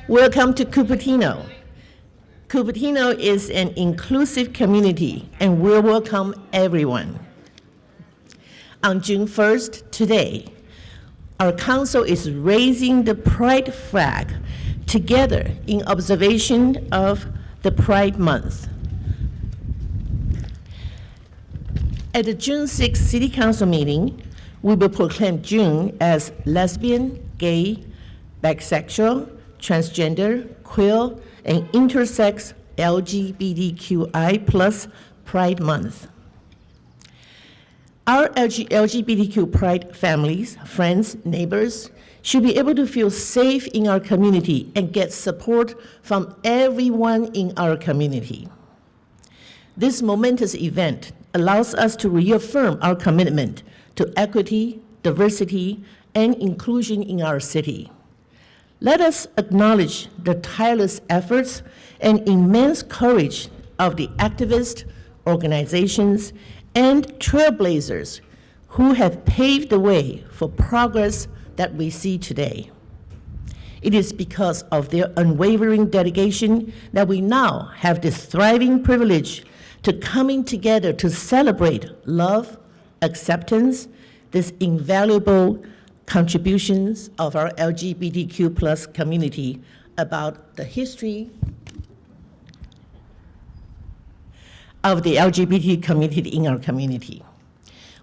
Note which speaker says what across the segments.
Speaker 1: Welcome to Cupertino. Cupertino is an inclusive community and we welcome everyone. On June 1st, today, our council is raising the Pride flag together in observation of the Pride Month. At the June 6th City Council meeting, we will proclaim June as lesbian, gay, bisexual, transgender, queer, and intersex LGBTQI plus Pride Month. Our LGBTQ Pride families, friends, neighbors should be able to feel safe in our community and get support from everyone in our community. This momentous event allows us to reaffirm our commitment to equity, diversity, and inclusion in our city. Let us acknowledge the tireless efforts and immense courage of the activists, organizations, and trailblazers who have paved the way for progress that we see today. It is because of their unwavering dedication that we now have this thriving privilege to coming together to celebrate love, acceptance, this invaluable contributions of our LGBTQ plus community about the history of the LGBT community in our community.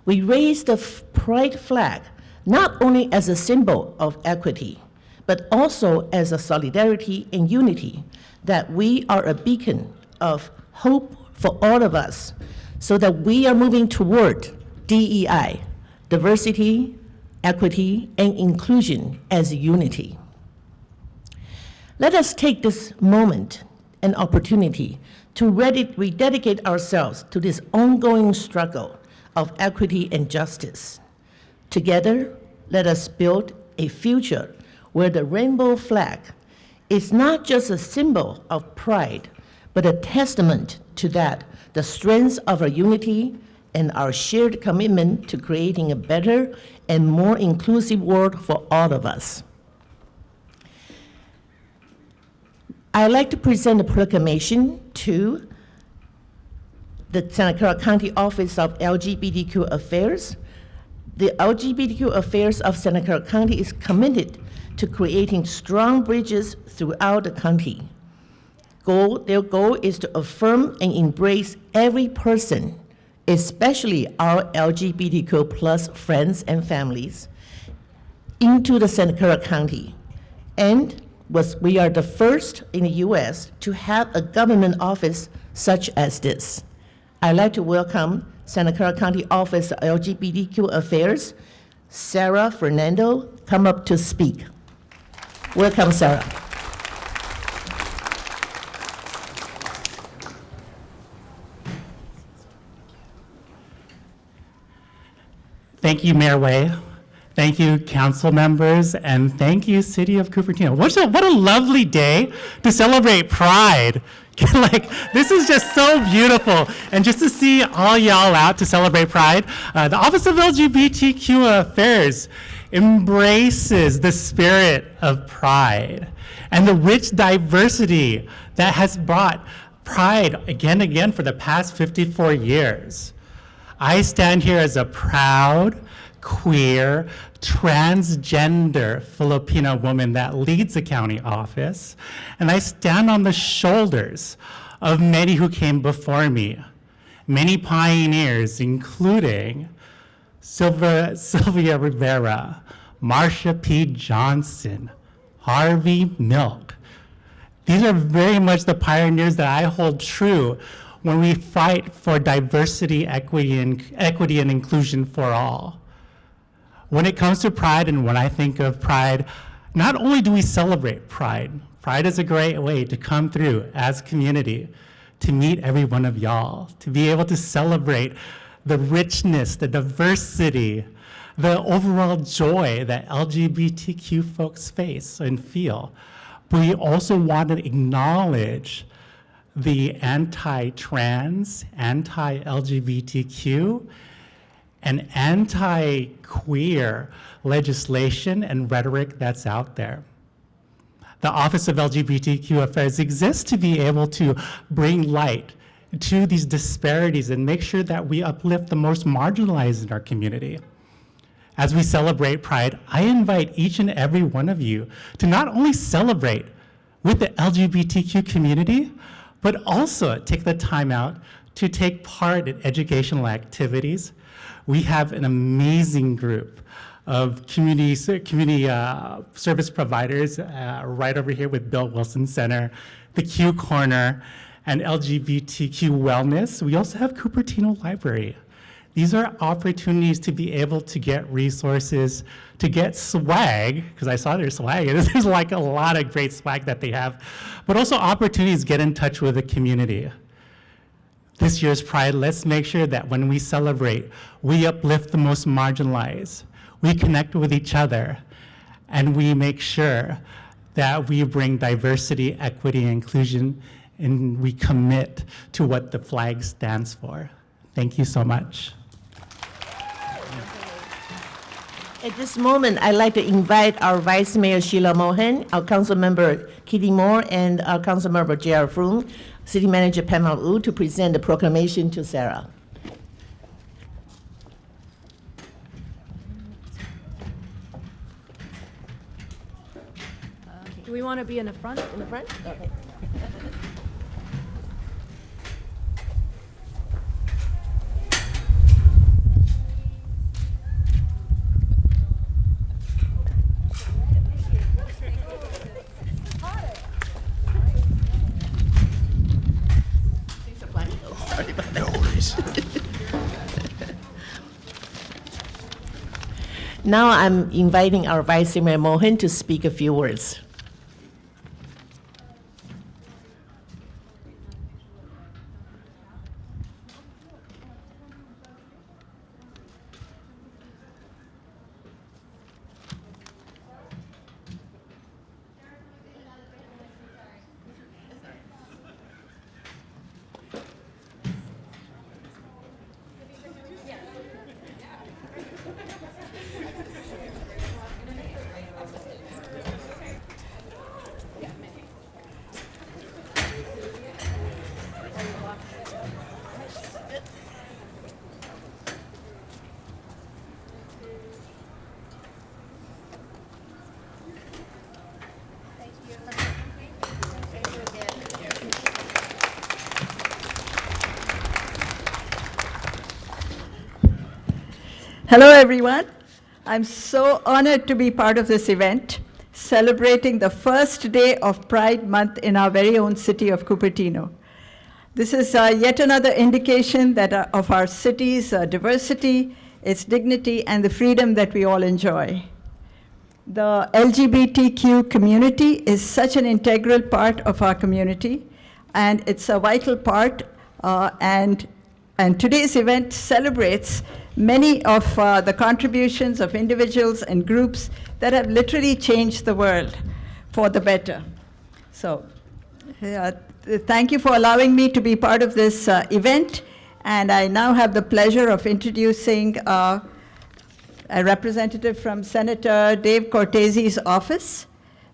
Speaker 1: We raise the Pride flag not only as a symbol of equity, but also as a solidarity and unity that we are a beacon of hope for all of us so that we are moving toward DEI, diversity, equity, and inclusion as unity. Let us take this moment and opportunity to rededicate ourselves to this ongoing struggle of equity and justice. Together, let us build a future where the rainbow flag is not just a symbol of pride, but a testament to that, the strength of our unity and our shared commitment to creating a better and more inclusive world for all of us. I'd like to present a proclamation to the Santa Clara County Office of LGBTQ Affairs. The LGBTQ Affairs of Santa Clara County is committed to creating strong bridges throughout the county. Their goal is to affirm and embrace every person, especially our LGBTQ plus friends and families, into the Santa Clara County. And we are the first in the US to have a government office such as this. I'd like to welcome Santa Clara County Office of LGBTQ Affairs, Sarah Fernando, come up to speak. Welcome, Sarah.
Speaker 2: Thank you, Mayor Wei. Thank you, council members, and thank you, City of Cupertino. What a lovely day to celebrate Pride. Like, this is just so beautiful. And just to see all y'all out to celebrate Pride, the Office of LGBTQ Affairs embraces the spirit of Pride and the rich diversity that has brought Pride again and again for the past 54 years. I stand here as a proud, queer, transgender Filipino woman that leads the county office, and I stand on the shoulders of many who came before me, many pioneers, including Sylvia Rivera, Marsha P. Johnson, Harvey Milk. These are very much the pioneers that I hold true when we fight for diversity, equity, and inclusion for all. When it comes to Pride, and when I think of Pride, not only do we celebrate Pride, Pride is a great way to come through as a community, to meet every one of y'all, to be able to celebrate the richness, the diversity, the overall joy that LGBTQ folks face and feel. But we also want to acknowledge the anti-trans, anti-LGBTQ, and anti-queer legislation and rhetoric that's out there. the Office of LGBTQ Affairs exists to be able to bring light to these disparities and make sure that we uplift the most marginalized in our community. As we celebrate Pride, I invite each and every one of you to not only celebrate with the LGBTQ community, but also take the time out to take part in educational activities. We have an amazing group of community service providers right over here with Bill Wilson Center, the Q Corner, and LGBTQ Wellness. We also have Cupertino Library. These are opportunities to be able to get resources, to get swag, because I saw their swag, and there's like a lot of great swag that they have, but also opportunities to get in touch with the community. This year's Pride, let's make sure that when we celebrate, we uplift the most marginalized, we connect with each other, and we make sure that we bring diversity, equity, and inclusion, and we commit to what the flag stands for. Thank you so much.
Speaker 1: At this moment, I'd like to invite our Vice Mayor Sheila Mohan, our Council Member Kitty Moore, and our Council Member J.R. Froome, City Manager Pamela Wu, to present the proclamation to Sarah.
Speaker 3: Do we want to be in the front?
Speaker 1: In the front? Okay.
Speaker 4: No worries.
Speaker 1: Now I'm inviting our Vice Mayor Mohan to speak a few words.
Speaker 5: Hello, everyone. I'm so honored to be part of this event, celebrating the first day of Pride Month in our very own city of Cupertino. This is yet another indication that of our city's diversity, its dignity, and the freedom that we all enjoy. The LGBTQ community is such an integral part of our community, and it's a vital part, and today's event celebrates many of the contributions of individuals and groups that have literally changed the world for the better. So thank you for allowing me to be part of this event, and I now have the pleasure of introducing a representative from Senator Dave Cortese's office.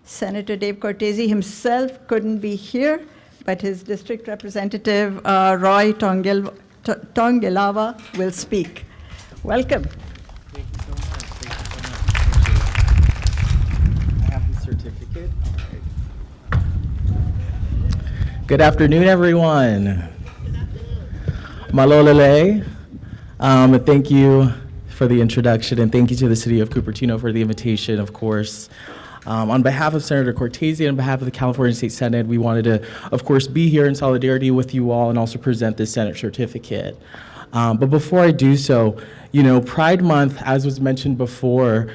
Speaker 5: Senator Dave Cortese himself couldn't be here, but his district representative, Roy Tongilava, will speak. Welcome.
Speaker 4: Thank you so much. Thank you so much. I have the certificate. All right. Good afternoon, everyone. Malolele. Thank you for the introduction, and thank you to the City of Cupertino for the invitation, of course. On behalf of Senator Cortese and on behalf of the California State Senate, we wanted to, of course, be here in solidarity with you all and also present this Senate certificate. But before I do so, you know, Pride Month, as was mentioned before,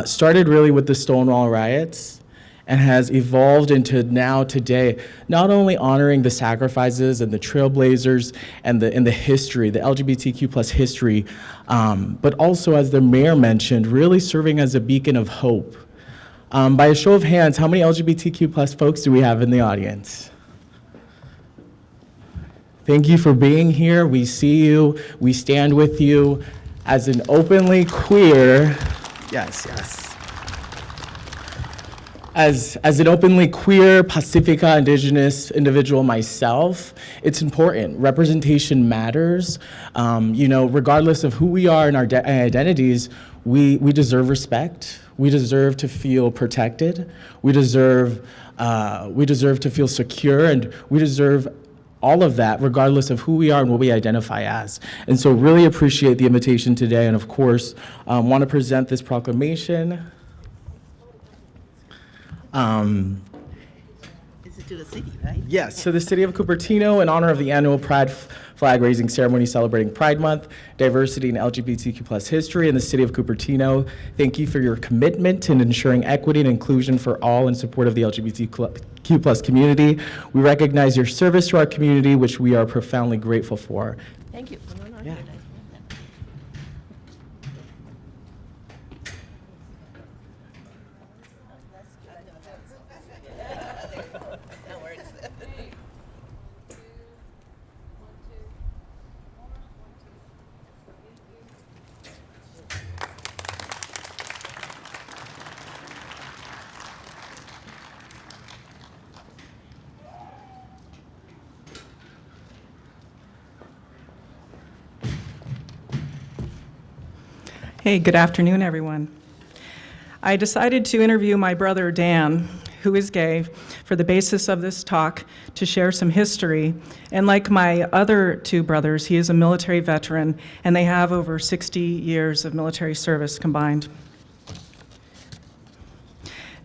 Speaker 4: started really with the Stonewall riots and has evolved into now today, not only honoring the sacrifices and the trailblazers and the history, the LGBTQ plus history, but also, as the mayor mentioned, really serving as a beacon of hope. By a show of hands, how many LGBTQ plus folks do we have in the audience? Thank you for being here. We see you. We stand with you as an openly queer, yes. as an openly queer, Pacifica Indigenous individual myself, it's important. Representation matters. Regardless of who we are and our identities, we deserve respect. We deserve to feel protected. We deserve to feel secure, and we deserve all of that regardless of who we are and what we identify as. And so really appreciate the invitation today, and of course, want to present this proclamation.
Speaker 1: Is it to the city, right?
Speaker 4: Yes, so the City of Cupertino, in honor of the annual Pride flag raising ceremony celebrating Pride Month, diversity, and LGBTQ+ history in the City of Cupertino, thank you for your commitment in ensuring equity and inclusion for all in support of the LGBTQ+ community. We recognize your service to our community, which we are profoundly grateful for.
Speaker 1: Thank you.
Speaker 4: Yeah.
Speaker 1: That works.
Speaker 3: Hey, good afternoon, everyone. I decided to interview my brother Dan, who is gay, for the basis of this talk to share some history. And like my other two brothers, he is a military veteran, and they have over 60 years of military service combined.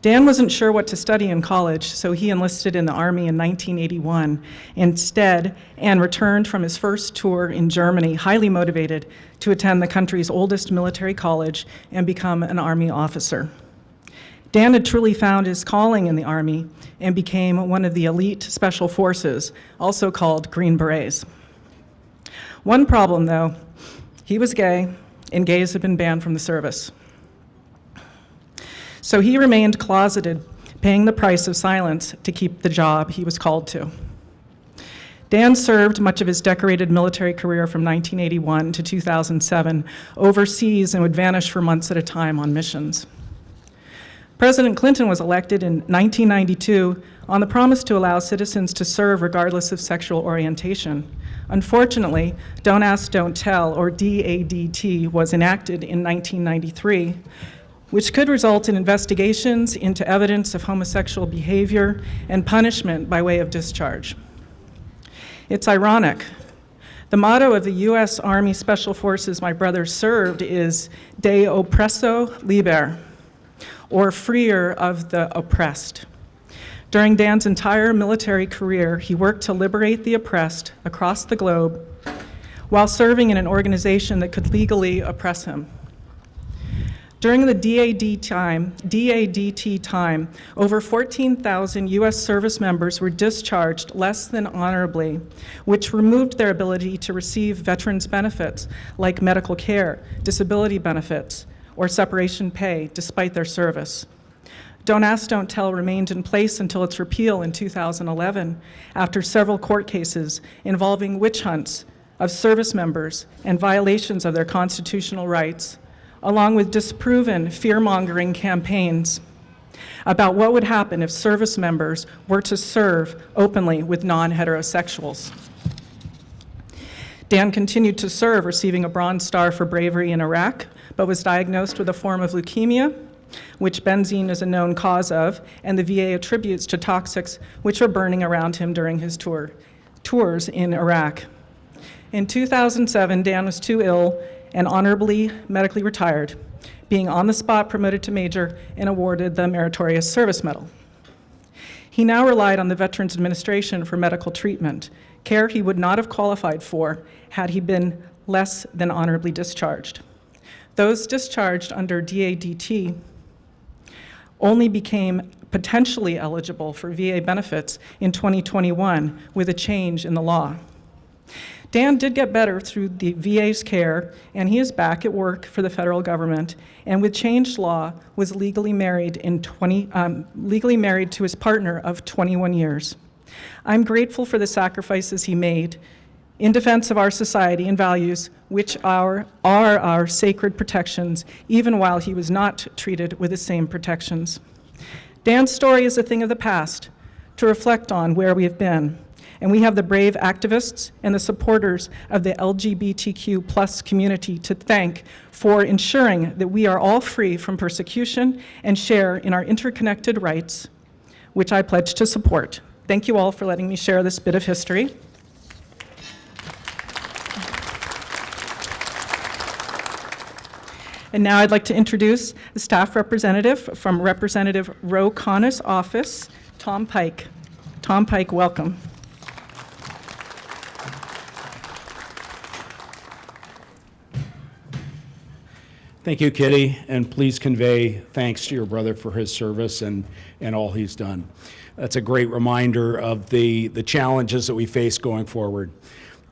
Speaker 3: Dan wasn't sure what to study in college, so he enlisted in the Army in 1981 instead and returned from his first tour in Germany, highly motivated to attend the country's oldest military college and become an Army officer. Dan had truly found his calling in the Army and became one of the elite special forces, also called Green Berets. One problem, though, he was gay, and gays had been banned from the service. So he remained closeted, paying the price of silence to keep the job he was called to. Dan served much of his decorated military career from 1981 to 2007 overseas and would vanish for months at a time on missions. President Clinton was elected in 1992 on the promise to allow citizens to serve regardless of sexual orientation. Unfortunately, Don't Ask, Don't Tell, or DADT, was enacted in 1993, which could result in investigations into evidence of homosexual behavior and punishment by way of discharge. It's ironic. The motto of the U.S. Army Special Forces my brother served is De Oppresso Liber, or freer of the oppressed. During Dan's entire military career, he worked to liberate the oppressed across the globe while serving in an organization that could legally oppress him. During the DADT time, over 14,000 U.S. service members were discharged less than honorably, which removed their ability to receive veterans' benefits like medical care, disability benefits, or separation pay despite their service. Don't Ask, Don't Tell remained in place until its repeal in 2011 after several court cases involving witch hunts of service members and violations of their constitutional rights, along with disproven fear-mongering campaigns about what would happen if service members were to serve openly with non-heterosexuals. Dan continued to serve, receiving a Bronze Star for bravery in Iraq, but was diagnosed with a form of leukemia, which benzene is a known cause of, and the VA attributes to toxics which were burning around him during his tours in Iraq. In 2007, Dan was too ill and honorably medically retired, being on the spot promoted to major and awarded the Meritorious Service Medal. He now relied on the Veterans Administration for medical treatment, care he would not have qualified for had he been less than honorably discharged. Those discharged under DADT only became potentially eligible for VA benefits in 2021 with a change in the law. Dan did get better through the VA's care, and he is back at work for the federal government, and with changed law, was legally married to his partner of 21 years. I'm grateful for the sacrifices he made in defense of our society and values, which are our sacred protections, even while he was not treated with the same protections. Dan's story is a thing of the past, to reflect on where we have been. And we have the brave activists and the supporters of the LGBTQ plus community to thank for ensuring that we are all free from persecution and share in our interconnected rights, which I pledge to support. Thank you all for letting me share this bit of history. And now I'd like to introduce the staff representative from Representative Ro Khanna's office, Tom Pike. Tom Pike, welcome.
Speaker 6: Thank you, Kitty, and please convey thanks to your brother for his service and all he's done. That's a great reminder of the challenges that we face going forward.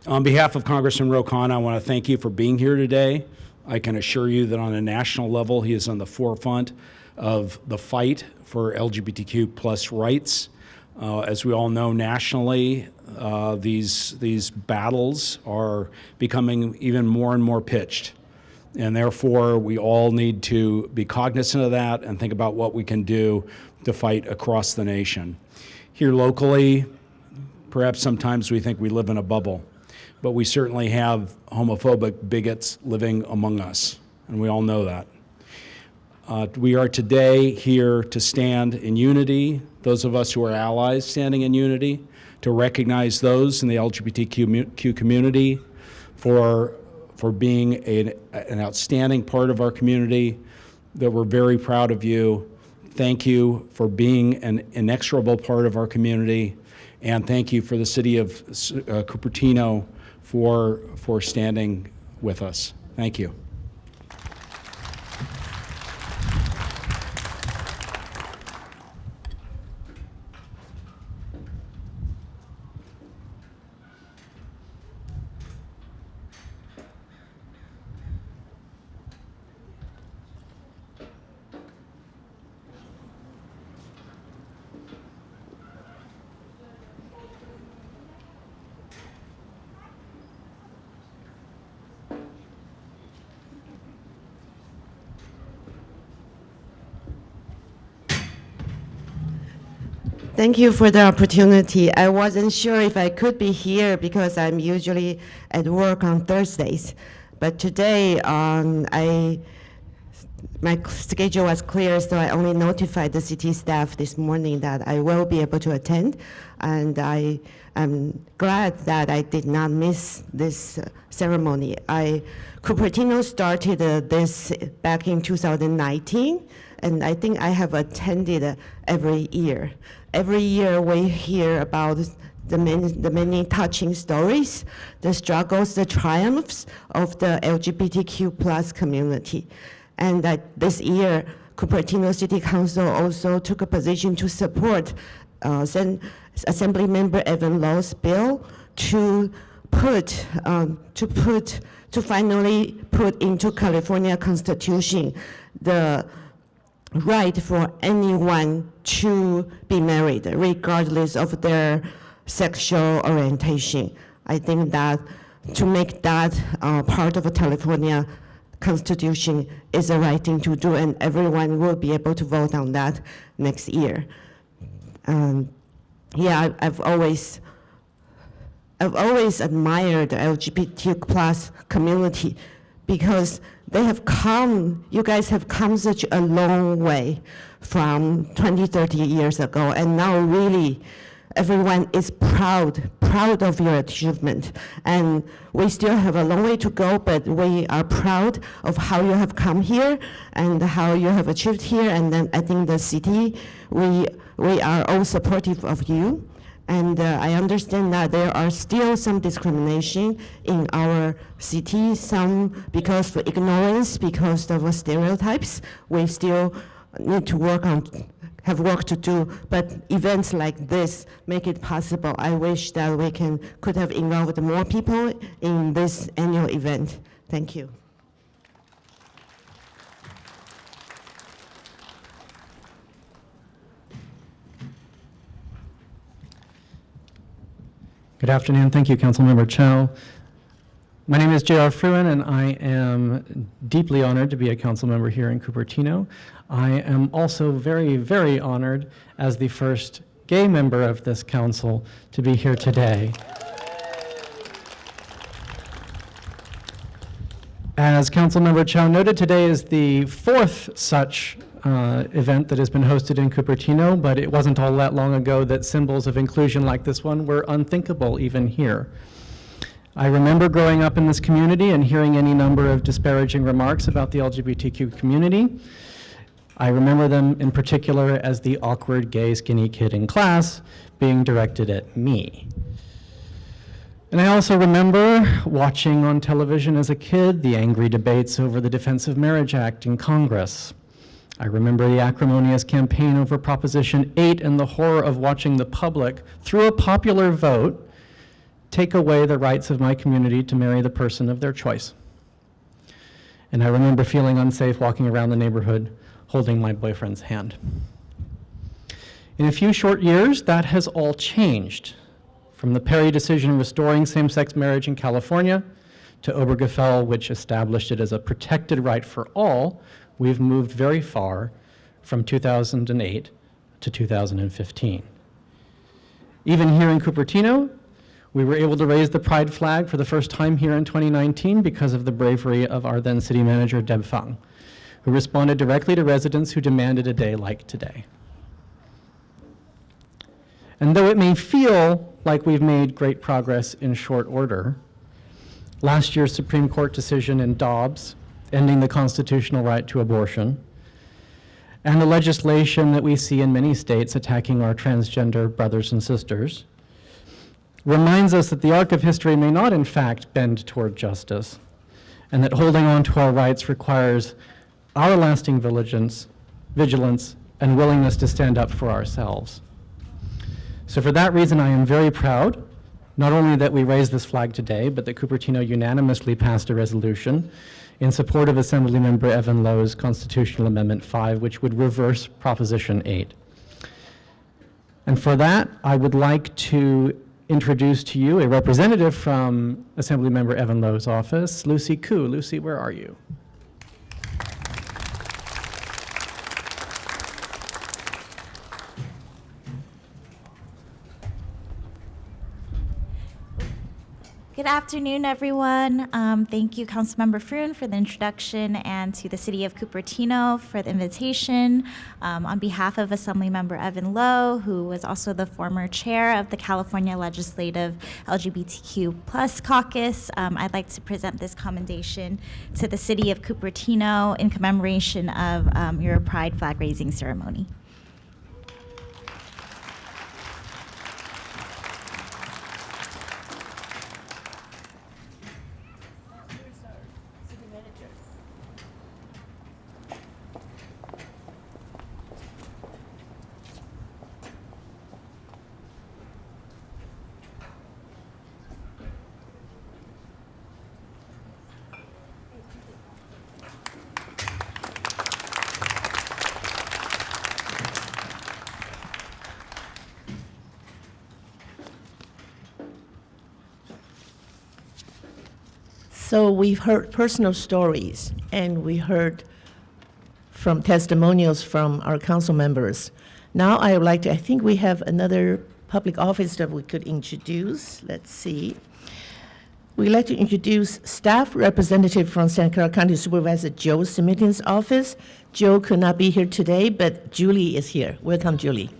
Speaker 6: On behalf of Congressman Ro Khanna, I want to thank you for being here today. I can assure you that on a national level, he is on the forefront of the fight for LGBTQ plus rights. As we all know nationally, these battles are becoming even more and more pitched. And therefore, we all need to be cognizant of that and think about what we can do to fight across the nation. Here locally, perhaps sometimes we think we live in a bubble, but we certainly have homophobic bigots living among us, and we all know that. We are today here to stand in unity, those of us who are allies standing in unity, to recognize those in the LGBTQ community for being an outstanding part of our community, that we're very proud of you. Thank you for being an inexorable part of our community, and thank you for the city of Cupertino for standing with us. Thank you.
Speaker 7: Thank you for the opportunity. I wasn't sure if I could be here because I'm usually at work on Thursdays. But today, my schedule was clear, so I only notified the city staff this morning that I will be able to attend. And I am glad that I did not miss this ceremony. Cupertino started this back in 2019, and I think I have attended every year. Every year we hear about the many touching stories, the struggles, the triumphs of the LGBTQ plus community. And this year, Cupertino City Council also took a position to support Assemblymember Evan Lowe's bill to finally put into California Constitution the right for anyone to be married, regardless of their sexual orientation. I think that to make that part of a California Constitution is the right thing to do, and everyone will be able to vote on that next year. I've always admired the LGBT plus community because you guys have come such a long way from 20, 30 years ago, and now really everyone is proud of your achievement. And we still have a long way to go, but we are proud of how you have come here and how you have achieved here. And then I think the city, we are all supportive of you. And I understand that there are still some discrimination in our city, some because of ignorance, because of stereotypes. We still need to have work to do, but events like this make it possible. I wish that we could have involved more people in this annual event. Thank you.
Speaker 8: Good afternoon. Thank you, Councilmember Cho. My name is J.R. Fruin, and I am deeply honored to be a council member here in Cupertino. I am also very, very honored as the first gay member of this council to be here today. As Councilmember Chow noted, today is the fourth such event that has been hosted in Cupertino, but it wasn't all that long ago that symbols of inclusion like this one were unthinkable even here. I remember growing up in this community and hearing any number of disparaging remarks about the LGBTQ community. I remember them in particular as the awkward gay skinny kid in class being directed at me. And I also remember watching on television as a kid the angry debates over the Defense of Marriage Act in Congress. I remember the acrimonious campaign over Proposition 8 and the horror of watching the public, through a popular vote, take away the rights of my community to marry the person of their choice. And I remember feeling unsafe walking around the neighborhood holding my boyfriend's hand. In a few short years, that has all changed. From the Perry decision restoring same-sex marriage in California to Obergefell, which established it as a protected right for all, we've moved very far from 2008 to 2015. Even here in Cupertino, we were able to raise the pride flag for the first time here in 2019 because of the bravery of our then city manager, Deb Fung, who responded directly to residents who demanded a day like today. And though it may feel like we've made great progress in short order, last year's Supreme Court decision in Dobbs, ending the constitutional right to abortion, and the legislation that we see in many states attacking our transgender brothers and sisters, reminds us that the arc of history may not in fact bend toward justice, and that holding on to our rights requires our lasting vigilance and willingness to stand up for ourselves. So for that reason, I am very proud, not only that we raised this flag today, but that Cupertino unanimously passed a resolution in support of Assemblymember Evan Lowe's Constitutional Amendment 5, which would reverse Proposition 8. And for that, I would like to introduce to you a representative from Assemblymember Evan Lowe's office, Lucy Koo. Lucy, where are you?
Speaker 9: Good afternoon, everyone. Thank you, Councilmember Fruin, for the introduction, and to the City of Cupertino for the invitation. On behalf of Assemblymember Evan Lowe, who was also the former chair of the California Legislative LGBTQ+ Caucus, I'd like to present this commendation to the City of Cupertino in commemoration of your Pride flag raising ceremony.
Speaker 1: So we've heard personal stories, and we heard from testimonials from our council members. Now I would like to, I think we have another public office that we could introduce. Let's see. We'd like to introduce staff representative from Santa Clara County Supervisor Joe Simitin's office. Joe could not be here today, but Julie is here. Welcome, Julie.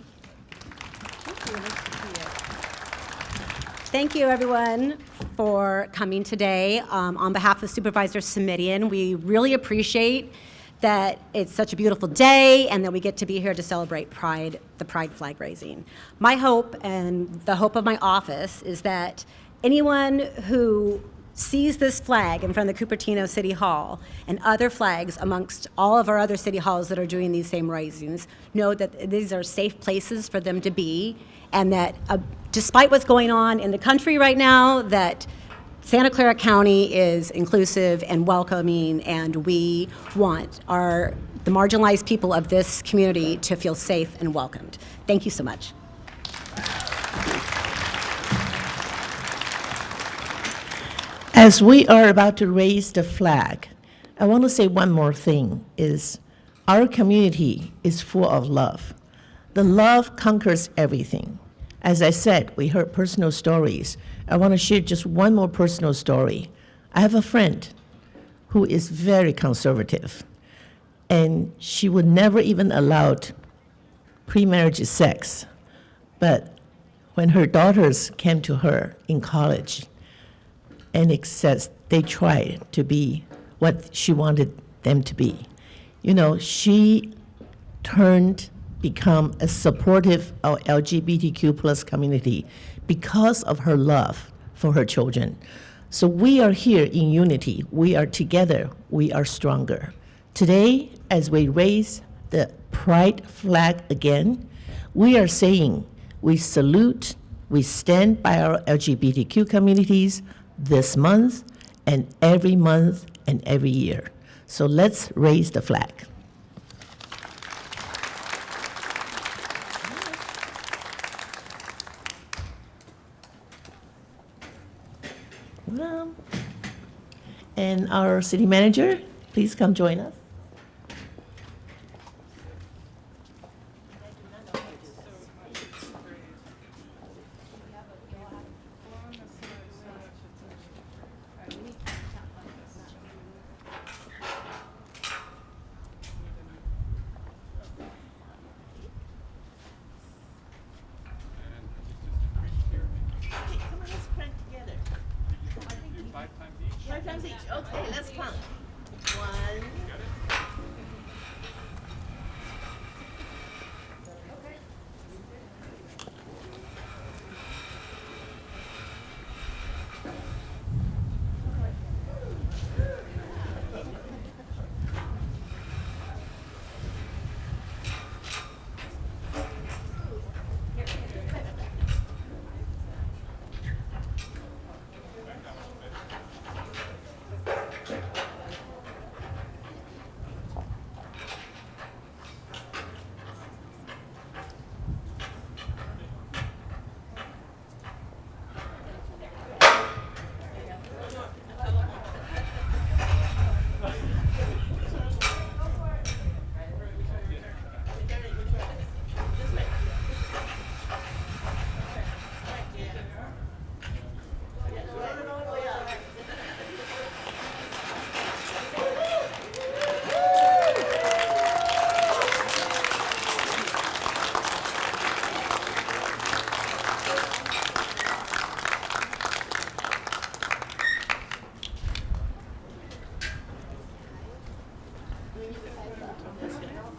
Speaker 10: Thank you, everyone, for coming today. On behalf of Supervisor Simidian, we really appreciate that it's such a beautiful day and that we get to be here to celebrate Pride, the Pride flag raising. My hope and the hope of my office is that anyone who sees this flag in front of the Cupertino City Hall and other flags amongst all of our other city halls that are doing these same raisings know that these are safe places for them to be, and that despite what's going on in the country right now, that Santa Clara County is inclusive and welcoming, and we want the marginalized people of this community to feel safe and welcomed. Thank you so much.
Speaker 1: As we are about to raise the flag, I want to say one more thing, is our community is full of love. The love conquers everything. As I said, we heard personal stories. I want to share just one more personal story. I have a friend who is very conservative, and she would never even allow pre-marriage sex. But when her daughters came to her in college, and it says they tried to be what she wanted them to be. You know, she become a supportive of LGBTQ plus community because of her love for her children. So we are here in unity. We are together. We are stronger. Today, as we raise the pride flag again, we are saying we salute, we stand by our LGBTQ communities this month and every year. So let's raise the flag. And our city manager, please come join us. Okay, let's count. One.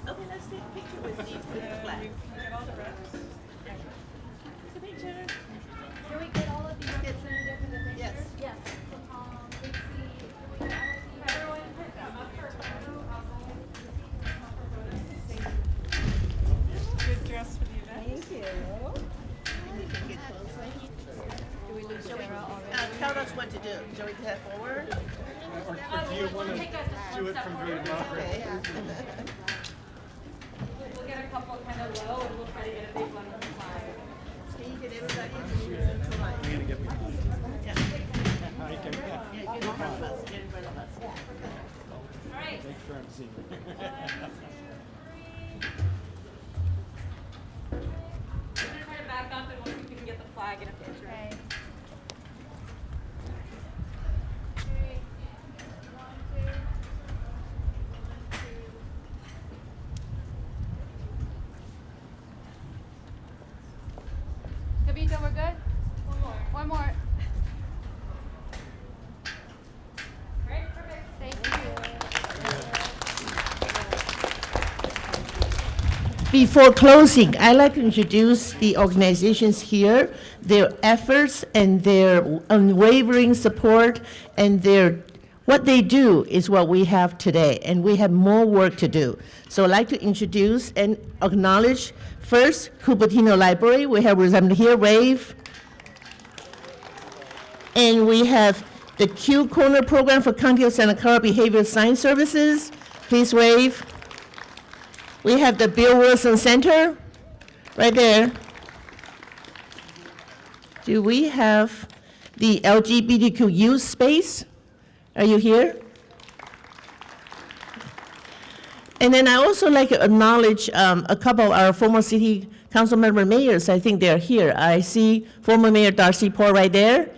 Speaker 1: Okay, let's take a picture with the flag. Take a picture.
Speaker 11: Can we get all of the representatives in the picture?
Speaker 1: Yes.
Speaker 11: Yes. Let's see. Everyone,
Speaker 3: Good dress for the event.
Speaker 5: Thank you.
Speaker 1: Tell us what to do. Shall we head forward?
Speaker 11: do you want to do it from very low?
Speaker 1: Okay.
Speaker 11: We'll get a couple kind of low and we'll try to get a big one on the side.
Speaker 1: Can you get everybody to line?
Speaker 11: All right.
Speaker 1: Yeah, get in front of us. Get in front of us.
Speaker 11: All right. We're gonna try to back up and we'll see if we can get the flag in a picture. Okay. Kavita, we're good? One more. Great, perfect. Thank you.
Speaker 1: Before closing, I'd like to introduce the organizations here, their efforts and their unwavering support, and what they do is what we have today, and we have more work to do. So I'd like to introduce and acknowledge first Cupertino Library. We have represented here, Rave. And we have the Q Corner Program for County of Santa Clara Behavioral Science Services. Please wave. We have the Bill Wilson Center, right there. Do we have the LGBTQ youth space. Are you here? And then I also like to acknowledge a couple of our former city council member mayors. I think they're here. I see former Mayor Darcy Paul right there,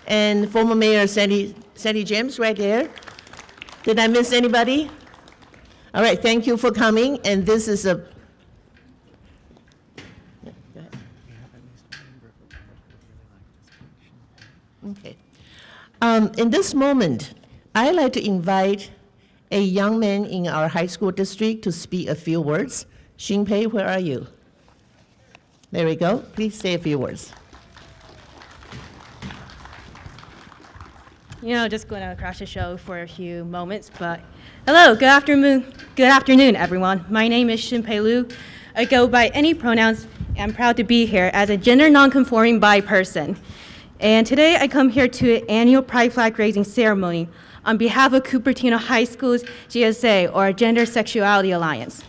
Speaker 1: and former Mayor Sandy James right there. Did I miss anybody? All right, thank you for coming. And this is a. Okay. In this moment, I'd like to invite a young man in our high school district to speak a few words. Xinpei, where are you? There we go. Please say a few words.
Speaker 12: Just going to crash the show for a few moments, but hello, good afternoon, everyone. My name is Xinpei Liu. I go by any pronouns. I'm proud to be here as a gender non-conforming bi person. And today I come here to an annual Pride flag raising ceremony on behalf of Cupertino High School's GSA, or Gender Sexuality Alliance.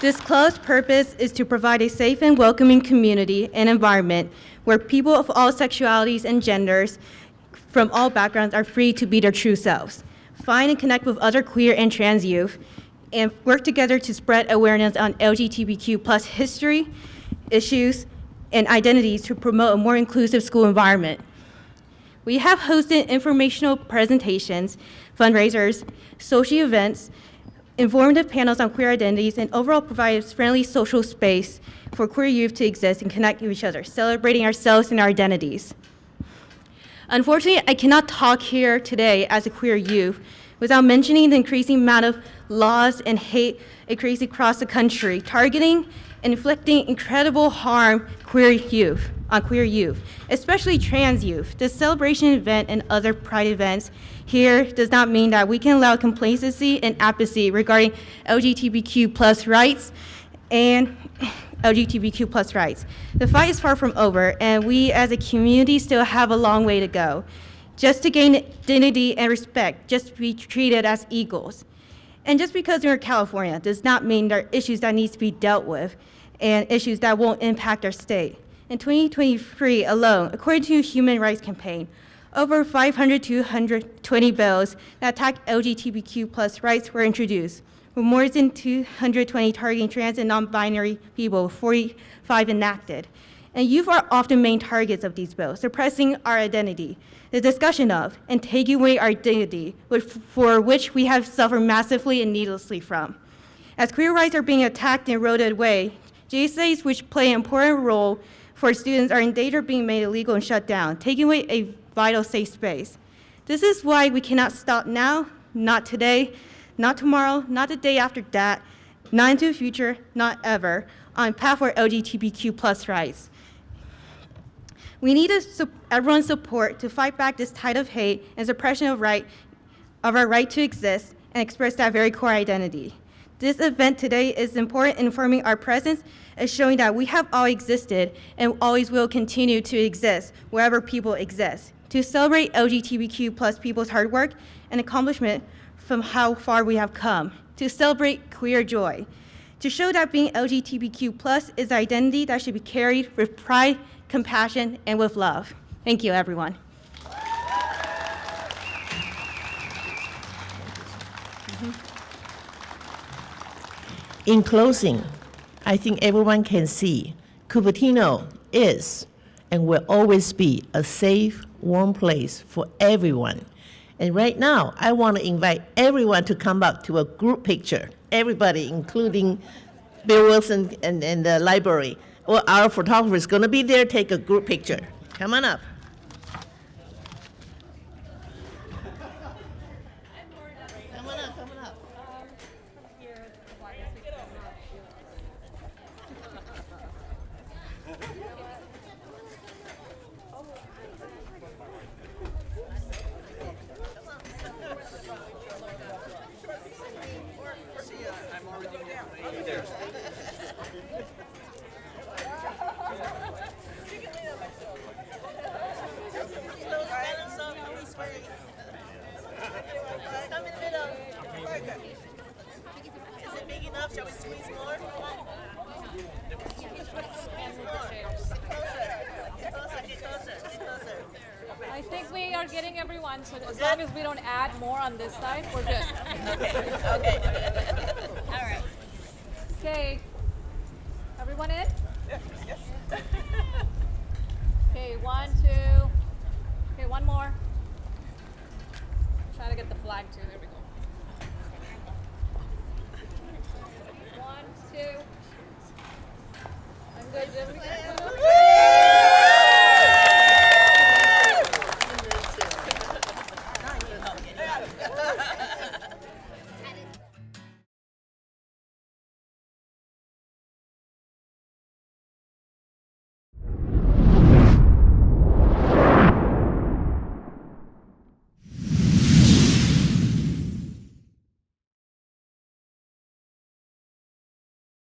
Speaker 12: This club's purpose is to provide a safe and welcoming community and environment where people of all sexualities and genders from all backgrounds are free to be their true selves, find and connect with other queer and trans youth, and work together to spread awareness on LGBTQ+ history, issues, and identities to promote a more inclusive school environment. We have hosted informational presentations, fundraisers, social events, informative panels on queer identities, and overall provides friendly social space for queer youth to exist and connect with each other, celebrating ourselves and our identities. Unfortunately, I cannot talk here today as a queer youth without mentioning the increasing amount of laws and hate increasing across the country, targeting and inflicting incredible harm on queer youth, especially trans youth. This celebration event and other Pride events here does not mean that we can allow complacency and apathy regarding LGBTQ+ rights and LGBTQ+ rights. The fight is far from over, and we as a community still have a long way to go. Just to gain dignity and respect, just to be treated as equals. And just because we're in California does not mean there are issues that need to be dealt with and issues that won't impact our state. In 2023 alone, according to Human Rights Campaign, over 500 to 120 bills that attack LGBTQ+ rights were introduced, with more than 220 targeting trans and non-binary people, 45 enacted. And youth are often main targets of these bills, suppressing our identity, the discussion of, and taking away our dignity, for which we have suffered massively and needlessly from. As queer rights are being attacked and eroded away, GSAs, which play an important role for students, are in danger of being made illegal and shut down, taking away a vital safe space. This is why we cannot stop now, not today, not tomorrow, not the day after that, not into the future, not ever, on path for LGBTQ+ rights. We need everyone's support to fight back this tide of hate and suppression of our right to exist and express that very core identity. This event today is important in affirming our presence and showing that we have all existed and always will continue to exist wherever people exist, to celebrate LGBTQ+ people's hard work and accomplishment from how far we have come, to celebrate queer joy, to show that being LGBTQ+ is an identity that should be carried with pride, compassion, and with love. Thank you, everyone.
Speaker 1: In closing, I think everyone can see Cupertino is and will always be a safe, warm place for everyone. And right now, I want to invite everyone to come up to a group picture, everybody, including Bill Wilson and the library. Well, our photographer is going to be there, take a group picture. Come on up. Come on up, come on up.
Speaker 11: everyone. So as long as we don't add more on this side, we're good.
Speaker 1: Okay. All right.
Speaker 11: Okay. Everyone in?
Speaker 1: Yes.
Speaker 11: Okay, 1, 2. Okay, one more. Try to get the flag too. There we go. 1, 2. I'm good.